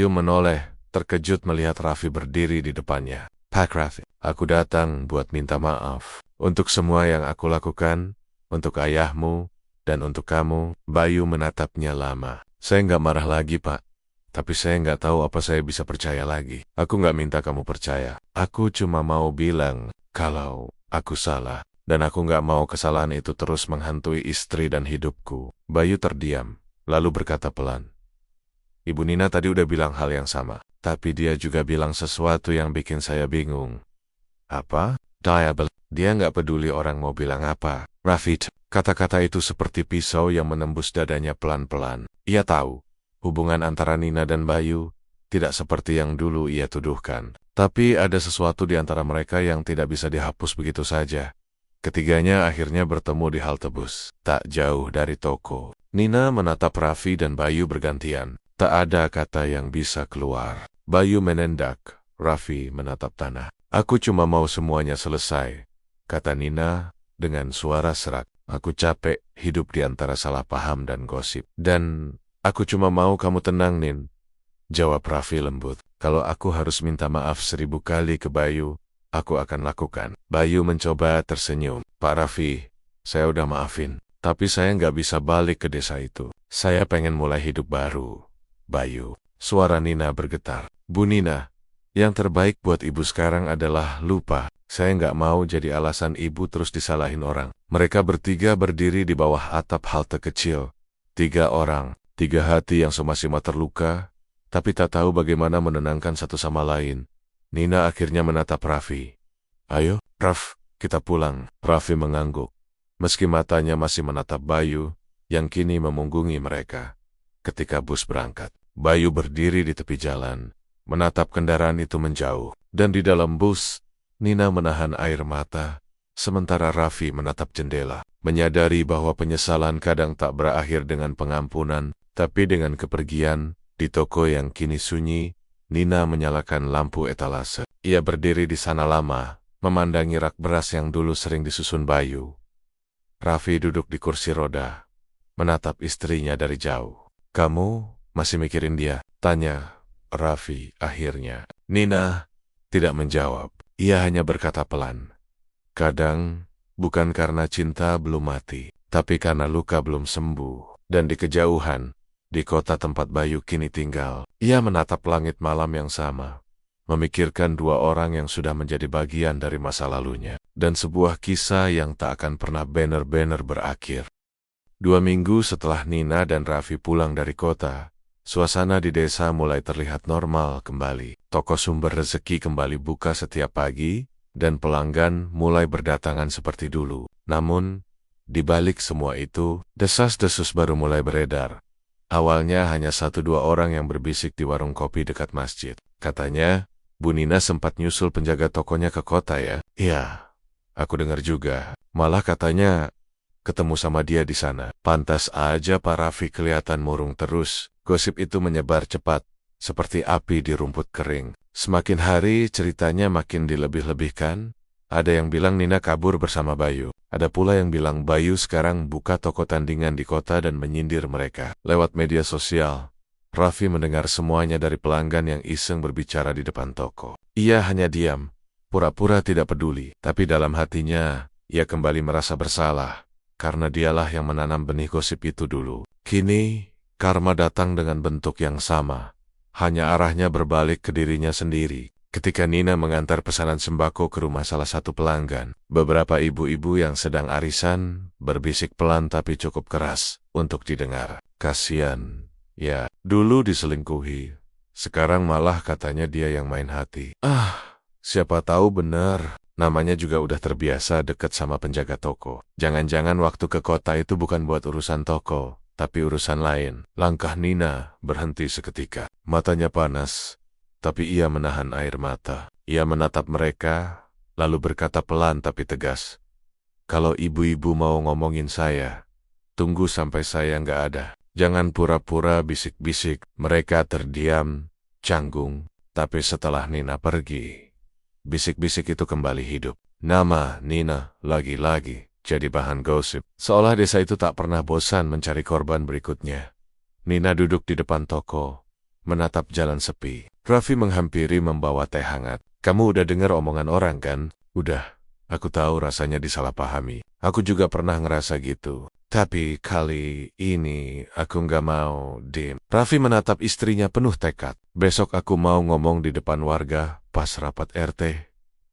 menoleh, terkejut melihat Raffi berdiri di depannya. Pak Raffi, aku datang buat minta maaf untuk semua yang aku lakukan, untuk ayahmu, dan untuk kamu. Bayu menatapnya lama. Saya nggak marah lagi, Pak. Tapi saya nggak tahu apa saya bisa percaya lagi. Aku nggak minta kamu percaya. Aku cuma mau bilang kalau aku salah. Dan aku nggak mau kesalahan itu terus menghantui istri dan hidupku. Bayu terdiam, lalu berkata pelan. Ibu Nina tadi udah bilang hal yang sama. Tapi dia juga bilang sesuatu yang bikin saya bingung. Apa? Dia nggak peduli orang mau bilang apa. Raffi, kata-kata itu seperti pisau yang menembus dadanya pelan-pelan. Ia tahu, hubungan antara Nina dan Bayu tidak seperti yang dulu ia tuduhkan. Tapi ada sesuatu di antara mereka yang tidak bisa dihapus begitu saja. Ketiganya akhirnya bertemu di halte bus, tak jauh dari toko. Nina menatap Raffi dan Bayu bergantian. Tak ada kata yang bisa keluar. Bayu menendak, Raffi menatap tanah. Aku cuma mau semuanya selesai, kata Nina dengan suara serak. Aku capek hidup di antara salah paham dan gosip. Dan aku cuma mau kamu tenang, Nin, jawab Raffi lembut. Kalau aku harus minta maaf 1000 kali ke Bayu, aku akan lakukan. Bayu mencoba tersenyum. Pak Raffi, saya udah maafin. Tapi saya nggak bisa balik ke desa itu. Saya pengen mulai hidup baru. Bayu, suara Nina bergetar. Bu Nina, yang terbaik buat ibu sekarang adalah lupa. Saya nggak mau jadi alasan ibu terus disalahin orang. Mereka bertiga berdiri di bawah atap halte kecil. 3 orang, 3 hati yang sama-sama terluka, tapi tak tahu bagaimana menenangkan satu sama lain. Nina akhirnya menatap Raffi. Ayo, Raff, kita pulang. Raffi mengangguk, meski matanya masih menatap Bayu, yang kini memunggungi mereka. Ketika bus berangkat, Bayu berdiri di tepi jalan, menatap kendaraan itu menjauh. Dan di dalam bus, Nina menahan air mata, sementara Raffi menatap jendela, menyadari bahwa penyesalan kadang tak berakhir dengan pengampunan, tapi dengan kepergian. Di toko yang kini sunyi, Nina menyalakan lampu etalase. Ia berdiri di sana lama, memandangi rak beras yang dulu sering disusun Bayu. Raffi duduk di kursi roda, menatap istrinya dari jauh. Kamu masih mikirin dia? Tanya Raffi akhirnya. Nina tidak menjawab. Ia hanya berkata pelan. Kadang, bukan karena cinta belum mati, tapi karena luka belum sembuh. Dan di kejauhan, di kota tempat Bayu kini tinggal, ia menatap langit malam yang sama, memikirkan 2 orang yang sudah menjadi bagian dari masa lalunya, dan sebuah kisah yang tak akan pernah benar-benar berakhir. 2 minggu setelah Nina dan Raffi pulang dari kota, Suasana di desa mulai terlihat normal kembali. Toko sumber rezeki kembali buka setiap pagi, dan pelanggan mulai berdatangan seperti dulu. Namun, di balik semua itu, desas-desus baru mulai beredar. Awalnya hanya 1-2 orang yang berbisik di warung kopi dekat masjid. Katanya, Bu Nina sempat nyusul penjaga tokonya ke kota ya? Iya, aku dengar juga. Malah katanya ketemu sama dia di sana. Pantas aja Pak Raffi kelihatan murung terus. Gosip itu menyebar cepat, seperti api di rumput kering. Semakin hari ceritanya makin dilebih-lebihkan. Ada yang bilang Nina kabur bersama Bayu. Ada pula yang bilang Bayu sekarang buka toko tandingan di kota dan menyindir mereka. Lewat media sosial, Raffi mendengar semuanya dari pelanggan yang iseng berbicara di depan toko. Ia hanya diam, pura-pura tidak peduli. Tapi dalam hatinya, ia kembali merasa bersalah, karena dialah yang menanam benih gosip itu dulu. Kini, karma datang dengan bentuk yang sama. Hanya arahnya berbalik ke dirinya sendiri. Ketika Nina mengantar pesanan sembako ke rumah salah satu pelanggan, beberapa ibu-ibu yang sedang arisan berbisik pelan tapi cukup keras untuk didengar. Kasian, ya, dulu diselingkuhi. Sekarang malah katanya dia yang main hati. Siapa tahu benar. Namanya juga udah terbiasa dekat sama penjaga toko. Jangan-jangan waktu ke kota itu bukan buat urusan toko, tapi urusan lain. Langkah Nina berhenti seketika. Matanya panas, tapi ia menahan air mata. Ia menatap mereka, lalu berkata pelan tapi tegas. Kalau ibu-ibu mau ngomongin saya, tunggu sampai saya nggak ada. Jangan pura-pura bisik-bisik. Mereka terdiam, canggung, tapi setelah Nina pergi, bisik-bisik itu kembali hidup. Nama Nina lagi-lagi jadi bahan gosip. Seolah desa itu tak pernah bosan mencari korban berikutnya. Nina duduk di depan toko, menatap jalan sepi. Raffi menghampiri membawa teh hangat. Kamu udah dengar omongan orang kan? Udah. Aku tahu rasanya disalahpahami. Aku juga pernah ngerasa gitu. Tapi kali ini aku nggak mau, Dim. Raffi menatap istrinya penuh tekad. Besok aku mau ngomong di depan warga pas rapat RT.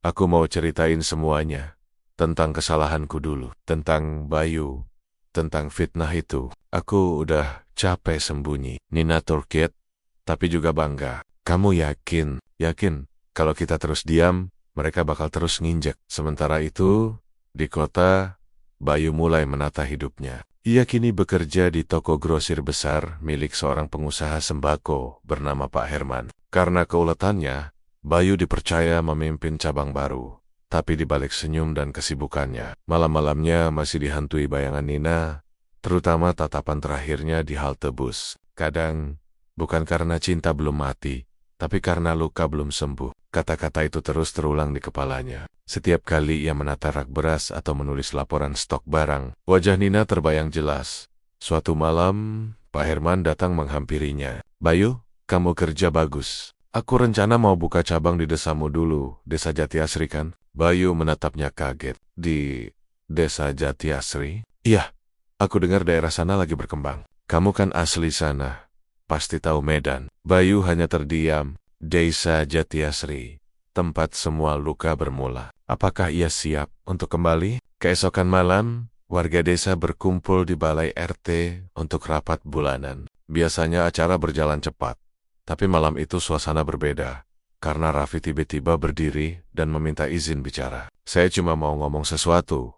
Aku mau ceritain semuanya. Tentang kesalahanku dulu. Tentang Bayu. Tentang fitnah itu. Aku udah capek sembunyi. Nina terkejut, tapi juga bangga. Kamu yakin? Yakin? Kalau kita terus diam, mereka bakal terus nginjek. Sementara itu, di kota, Bayu mulai menata hidupnya. Ia kini bekerja di toko grosir besar milik seorang pengusaha sembako bernama Pak Herman. Karena keuletannya, Bayu dipercaya memimpin cabang baru. Tapi di balik senyum dan kesibukannya, malam-malamnya masih dihantui bayangan Nina, terutama tatapan terakhirnya di halte bus. Kadang, bukan karena cinta belum mati, tapi karena luka belum sembuh. Kata-kata itu terus terulang di kepalanya. Setiap kali ia menata rak beras atau menulis laporan stok barang, wajah Nina terbayang jelas. Suatu malam, Pak Herman datang menghampirinya. Bayu, kamu kerja bagus. Aku rencana mau buka cabang di desamu dulu, Desa Jati Asri kan? Bayu menatapnya kaget. Di Desa Jati Asri? Iya, aku dengar daerah sana lagi berkembang. Kamu kan asli sana, pasti tahu Medan. Bayu hanya terdiam. Desa Jati Asri, tempat semua luka bermula. Apakah ia siap untuk kembali? Keesokan malam, warga desa berkumpul di balai RT untuk rapat bulanan. Biasanya acara berjalan cepat, tapi malam itu suasana berbeda, karena Raffi tiba-tiba berdiri dan meminta izin bicara. Saya cuma mau ngomong sesuatu,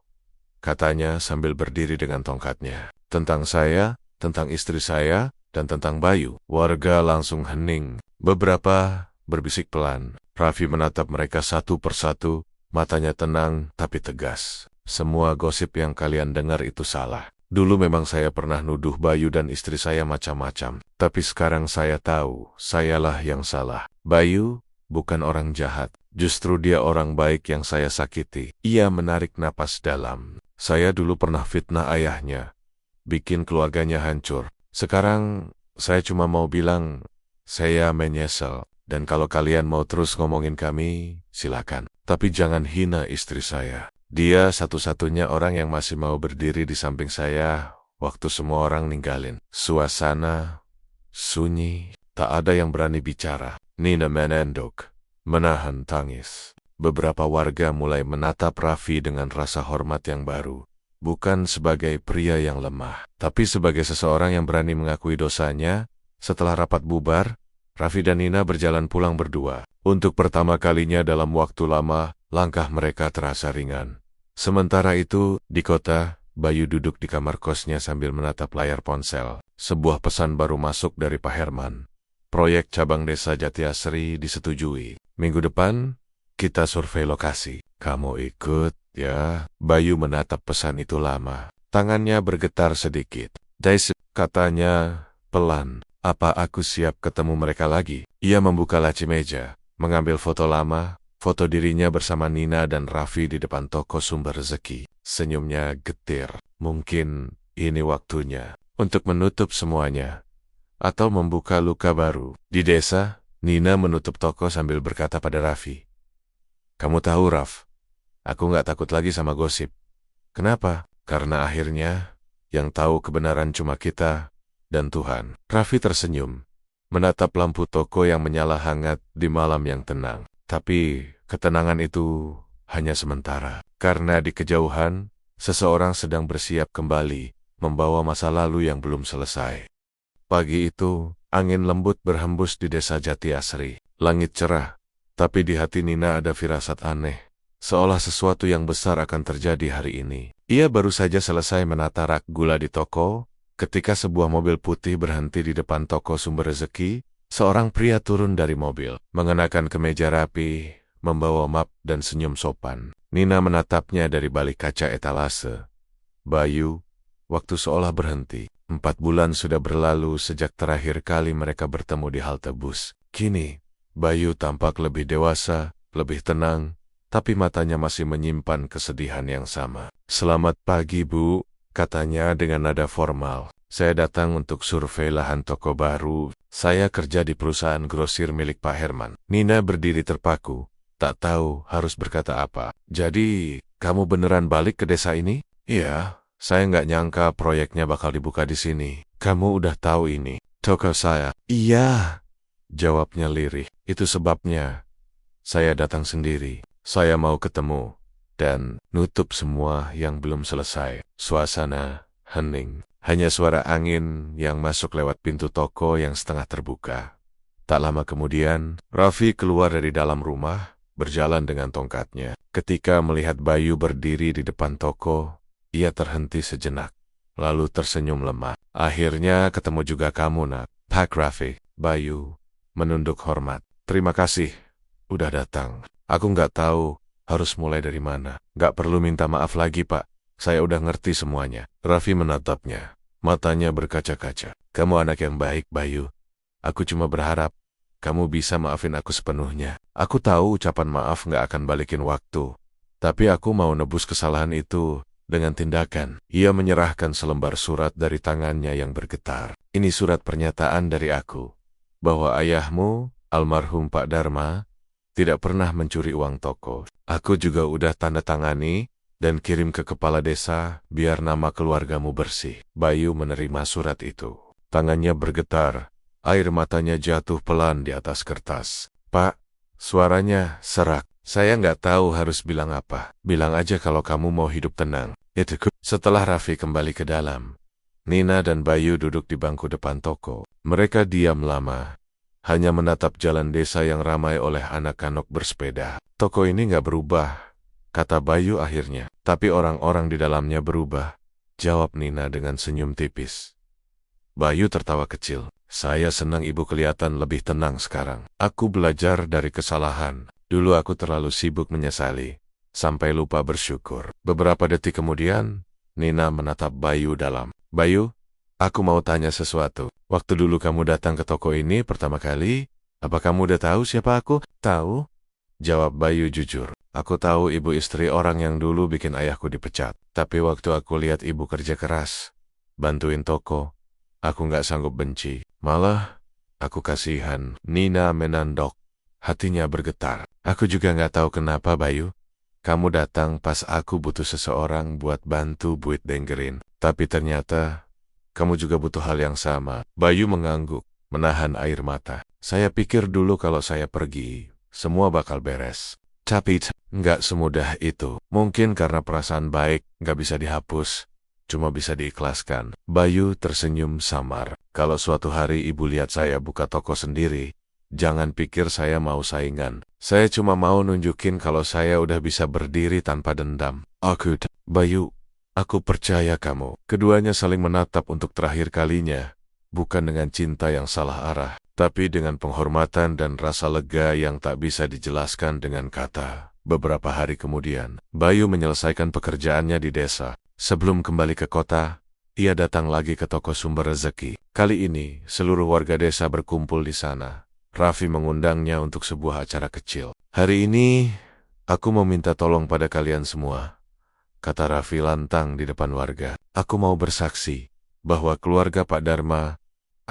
katanya sambil berdiri dengan tongkatnya. Tentang saya, tentang istri saya, dan tentang Bayu. Warga langsung hening. Beberapa berbisik pelan. Raffi menatap mereka satu persatu, matanya tenang tapi tegas. Semua gosip yang kalian dengar itu salah. Dulu memang saya pernah nuduh Bayu dan istri saya macam-macam. Tapi sekarang saya tahu, sayalah yang salah. Bayu bukan orang jahat. Justru dia orang baik yang saya sakiti. Ia menarik napas dalam. Saya dulu pernah fitnah ayahnya, bikin keluarganya hancur. Sekarang, saya cuma mau bilang, saya menyesal. Dan kalau kalian mau terus ngomongin kami, silakan. Tapi jangan hina istri saya. Dia satu-satunya orang yang masih mau berdiri di samping saya waktu semua orang ninggalin. Suasana sunyi, tak ada yang berani bicara. Nina menenduk, menahan tangis. Beberapa warga mulai menatap Raffi dengan rasa hormat yang baru. Bukan sebagai pria yang lemah, tapi sebagai seseorang yang berani mengakui dosanya Setelah rapat bubar, Raffi dan Nina berjalan pulang berdua. Untuk pertama kalinya dalam waktu lama, langkah mereka terasa ringan. Sementara itu, di kota, Bayu duduk di kamar kosnya sambil menatap layar ponsel. Sebuah pesan baru masuk dari Pak Herman. Proyek cabang desa Jatiasri disetujui. Minggu depan, kita survei lokasi. Kamu ikut, ya? Bayu menatap pesan itu lama. Tangannya bergetar sedikit. Daisy, katanya pelan. Apa aku siap ketemu mereka lagi? Ia membuka laci meja, mengambil foto lama, foto dirinya bersama Nina dan Raffi di depan toko sumber rezeki. Senyumnya getir. Mungkin ini waktunya untuk menutup semuanya atau membuka luka baru. Di desa, Nina menutup toko sambil berkata pada Raffi, "Kamu tahu, Raff, aku nggak takut lagi sama gosip." "Kenapa?" "Karena akhirnya yang tahu kebenaran cuma kita dan Tuhan." Raffi tersenyum, menatap lampu toko yang menyala hangat di malam yang tenang. Tapi ketenangan itu hanya sementara, karena di kejauhan, seseorang sedang bersiap kembali, membawa masa lalu yang belum selesai. Pagi itu, angin lembut berhembus di desa Jatiasri. Langit cerah, tapi di hati Nina ada firasat aneh, seolah sesuatu yang besar akan terjadi hari ini. Ia baru saja selesai menata rak gula di toko, ketika sebuah mobil putih berhenti di depan toko sumber rezeki. Seorang pria turun dari mobil, mengenakan kemeja rapi, membawa map dan senyum sopan. Nina menatapnya dari balik kaca etalase. Bayu, waktu seolah berhenti. 4 bulan sudah berlalu sejak terakhir kali mereka bertemu di halte bus. Kini, Bayu tampak lebih dewasa, lebih tenang, tapi matanya masih menyimpan kesedihan yang sama. "Selamat pagi, Bu," katanya dengan nada formal. "Saya datang untuk survei lahan toko baru. Saya kerja di perusahaan grosir milik Pak Herman." Nina berdiri terpaku, tak tahu harus berkata apa. "Jadi, kamu beneran balik ke desa ini?" "Iya, saya nggak nyangka proyeknya bakal dibuka di sini." "Kamu udah tahu ini toko saya?" "Iya," jawabnya lirih. "Itu sebabnya saya datang sendiri. Saya mau ketemu dan nutup semua yang belum selesai." Suasana hening. Hanya suara angin yang masuk lewat pintu toko yang setengah terbuka. Tak lama kemudian, Raffi keluar dari dalam rumah, berjalan dengan tongkatnya. Ketika melihat Bayu berdiri di depan toko, ia terhenti sejenak, lalu tersenyum lemah. "Akhirnya ketemu juga kamu, Nak." "Pak Raffi." Bayu menunduk hormat. "Terima kasih, udah datang. Aku nggak tahu harus mulai dari mana." "Nggak perlu minta maaf lagi, Pak. Saya udah ngerti semuanya." Raffi menatapnya, matanya berkaca-kaca. "Kamu anak yang baik, Bayu. Aku cuma berharap kamu bisa maafin aku sepenuhnya. Aku tahu ucapan maaf nggak akan balikin waktu, tapi aku mau nebus kesalahan itu dengan tindakan." Ia menyerahkan selembar surat dari tangannya yang bergetar. "Ini surat pernyataan dari aku, bahwa ayahmu, almarhum Pak Dharma, tidak pernah mencuri uang toko. Aku juga udah tanda tangani dan kirim ke kepala desa biar nama keluargamu bersih." Bayu menerima surat itu. Tangannya bergetar, air matanya jatuh pelan di atas kertas. "Pak," suaranya serak. "Saya nggak tahu harus bilang apa. Bilang aja kalau kamu mau hidup tenang." Itu. Setelah Raffi kembali ke dalam, Nina dan Bayu duduk di bangku depan toko. Mereka diam lama, hanya menatap jalan desa yang ramai oleh anak-anak bersepeda. "Toko ini nggak berubah," kata Bayu akhirnya. "Tapi orang-orang di dalamnya berubah," jawab Nina dengan senyum tipis. Bayu tertawa kecil. "Saya senang ibu kelihatan lebih tenang sekarang. Aku belajar dari kesalahan. Dulu aku terlalu sibuk menyesali, sampai lupa bersyukur." Beberapa detik kemudian, Nina menatap Bayu dalam. "Bayu, aku mau tanya sesuatu. Waktu dulu kamu datang ke toko ini pertama kali, apa kamu udah tahu siapa aku?" "Tahu," jawab Bayu jujur. "Aku tahu ibu istri orang yang dulu bikin ayahku dipecat. Tapi waktu aku lihat ibu kerja keras, bantuin toko, aku nggak sanggup benci. Malah, aku kasihan." Nina menandok, hatinya bergetar. "Aku juga nggak tahu kenapa, Bayu. Kamu datang pas aku butuh seseorang buat bantu buit denggerin. Tapi ternyata, kamu juga butuh hal yang sama." Bayu mengangguk, menahan air mata. "Saya pikir dulu kalau saya pergi, semua bakal beres. Tapi nggak semudah itu. Mungkin karena perasaan baik nggak bisa dihapus. cuma bisa diikhlaskan. Bayu tersenyum samar. Kalau suatu hari ibu lihat saya buka toko sendiri, jangan pikir saya mau saingan. Saya cuma mau nunjukin kalau saya udah bisa berdiri tanpa dendam. Bayu, aku percaya kamu. Keduanya saling menatap untuk terakhir kalinya, bukan dengan cinta yang salah arah, tapi dengan penghormatan dan rasa lega yang tak bisa dijelaskan dengan kata. Beberapa hari kemudian, Bayu menyelesaikan pekerjaannya di desa. Sebelum kembali ke kota, ia datang lagi ke toko Sumber Rezeki. Kali ini, seluruh warga desa berkumpul di sana. Raffi mengundangnya untuk sebuah acara kecil. Hari ini, aku mau minta tolong pada kalian semua, kata Raffi lantang di depan warga. Aku mau bersaksi bahwa keluarga Pak Dharma,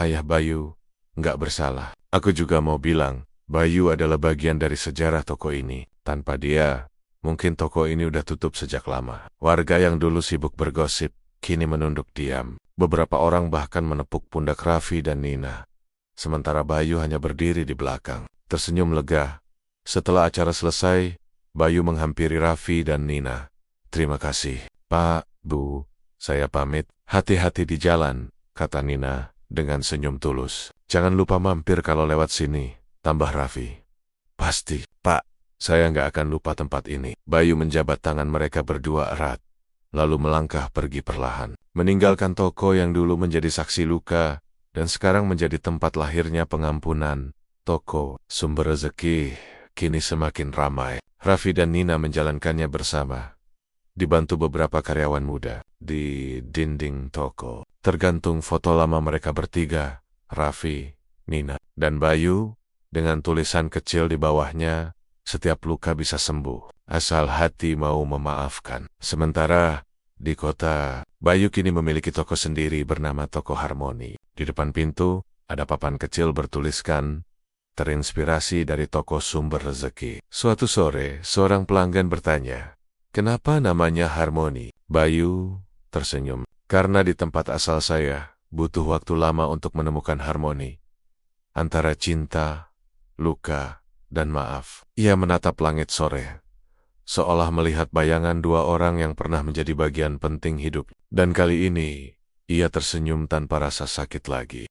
ayah Bayu, nggak bersalah. Aku juga mau bilang, Bayu adalah bagian dari sejarah toko ini. Tanpa dia, mungkin toko ini udah tutup sejak lama. Warga yang dulu sibuk bergosip, kini menunduk diam. Beberapa orang bahkan menepuk pundak Raffi dan Nina. Sementara Bayu hanya berdiri di belakang, tersenyum lega. Setelah acara selesai, Bayu menghampiri Raffi dan Nina. Terima kasih, Pak, Bu, saya pamit. Hati-hati di jalan, kata Nina dengan senyum tulus. Jangan lupa mampir kalau lewat sini, tambah Raffi. Pasti, Pak. Saya nggak akan lupa tempat ini. Bayu menjabat tangan mereka berdua erat, lalu melangkah pergi perlahan, meninggalkan toko yang dulu menjadi saksi luka, dan sekarang menjadi tempat lahirnya pengampunan. Toko Sumber Rezeki kini semakin ramai. Raffi dan Nina menjalankannya bersama. Dibantu beberapa karyawan muda, di dinding toko tergantung foto lama mereka bertiga, Raffi, Nina, dan Bayu, dengan tulisan kecil di bawahnya, setiap luka bisa sembuh, asal hati mau memaafkan. Sementara, di kota, Bayu kini memiliki toko sendiri bernama Toko Harmoni. Di depan pintu, ada papan kecil bertuliskan, terinspirasi dari toko Sumber Rezeki. Suatu sore, seorang pelanggan bertanya, kenapa namanya Harmoni? Bayu tersenyum. Karena di tempat asal saya, butuh waktu lama untuk menemukan harmoni antara cinta, luka, dan maaf. Ia menatap langit sore, seolah melihat bayangan dua orang yang pernah menjadi bagian penting hidup. Dan kali ini, ia tersenyum tanpa rasa sakit lagi.